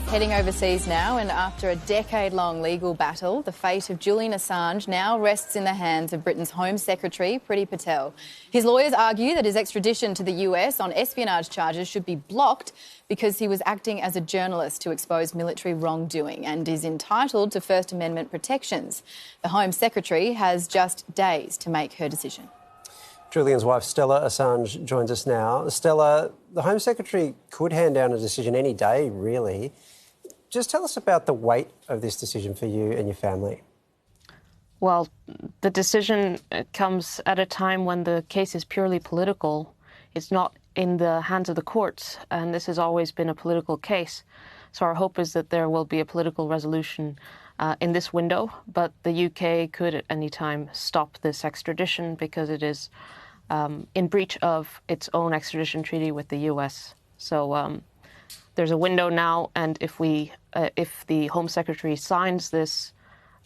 Heading overseas now, and after a decade-long legal battle, the fate of Julian Assange now rests in the hands of Britain's Home Secretary, Priti Patel. His lawyers argue that his extradition to the US on espionage charges should be blocked because he was acting as a journalist to expose military wrongdoing and is entitled to First Amendment protections. The Home Secretary has just days to make her decision. Julian's wife, Stella Assange, joins us now. Stella, the Home Secretary could hand down a decision any day, really. Just tell us about the weight of this decision for you and your family. Well, the decision comes at a time when the case is purely political. It's not in the hands of the courts, and this has always been a political case. So our hope is that there will be a political resolution in this window, but the UK could at any time stop this extradition because it is in breach of its own extradition treaty with the US. So there's a window now, and if the Home Secretary signs this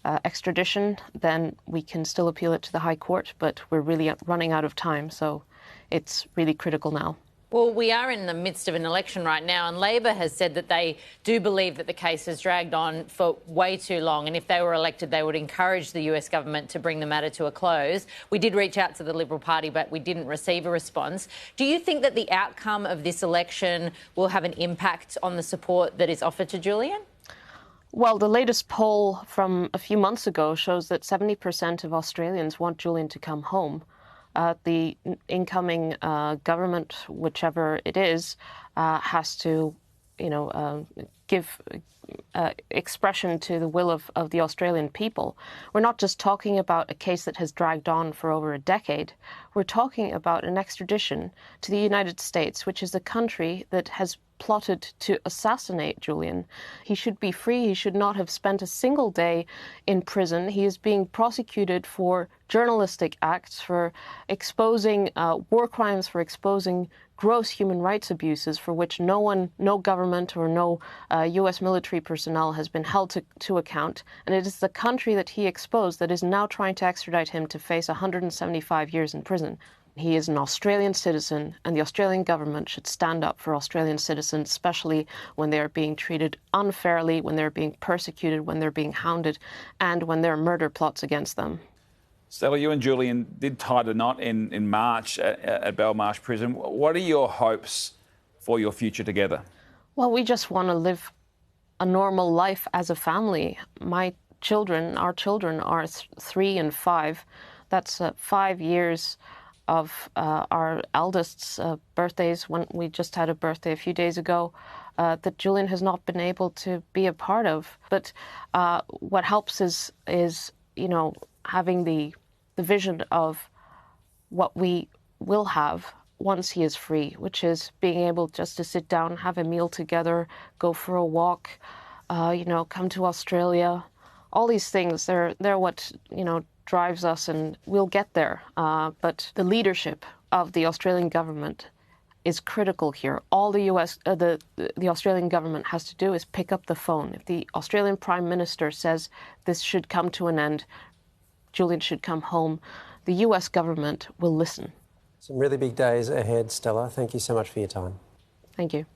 extradition, then we can still appeal it to the High Court, but we're really running out of time, so it's really critical now. Well, we are in the midst of an election right now, and Labor has said that they do believe that the case has dragged on for way too long, and if they were elected, they would encourage the US government to bring the matter to a close. We did reach out to the Liberal Party, but we didn't receive a response. Do you think that the outcome of this election will have an impact on the support that is offered to Julian? Well, the latest poll from a few months ago shows that 70% of Australians want Julian to come home. The incoming government, whichever it is, has to, give expression to the will of the Australian people. We're not just talking about a case that has dragged on for over a decade. We're talking about an extradition to the United States, which is the country that has plotted to assassinate Julian. He should be free. He should not have spent a single day in prison. He is being prosecuted for journalistic acts, for exposing war crimes, for exposing gross human rights abuses for which no government or no US military personnel has been held to account. And it is the country that he exposed that is now trying to extradite him to face 175 years in prison. He is an Australian citizen, and the Australian government should stand up for Australian citizens, especially when they are being treated unfairly, when they're being persecuted, when they're being hounded, and when there are murder plots against them. Stella, you and Julian did tie the knot in March at Belmarsh Prison. What are your hopes for your future together? Well, we just want to live a normal life as a family. Our children are 3 and 5. That's 5 years of our eldest's birthdays, when we just had a birthday a few days ago, that Julian has not been able to be a part of. But what helps is having the vision of what we will have once he is free, which is being able just to sit down, have a meal together, go for a walk, come to Australia. All these things, they're what, drives us, and we'll get there. But the leadership of the Australian government is critical here. All the Australian government has to do is pick up the phone. If the Australian Prime Minister says this should come to an end, Julian should come home, the US government will listen. Some really big days ahead, Stella. Thank you so much for your time. Thank you.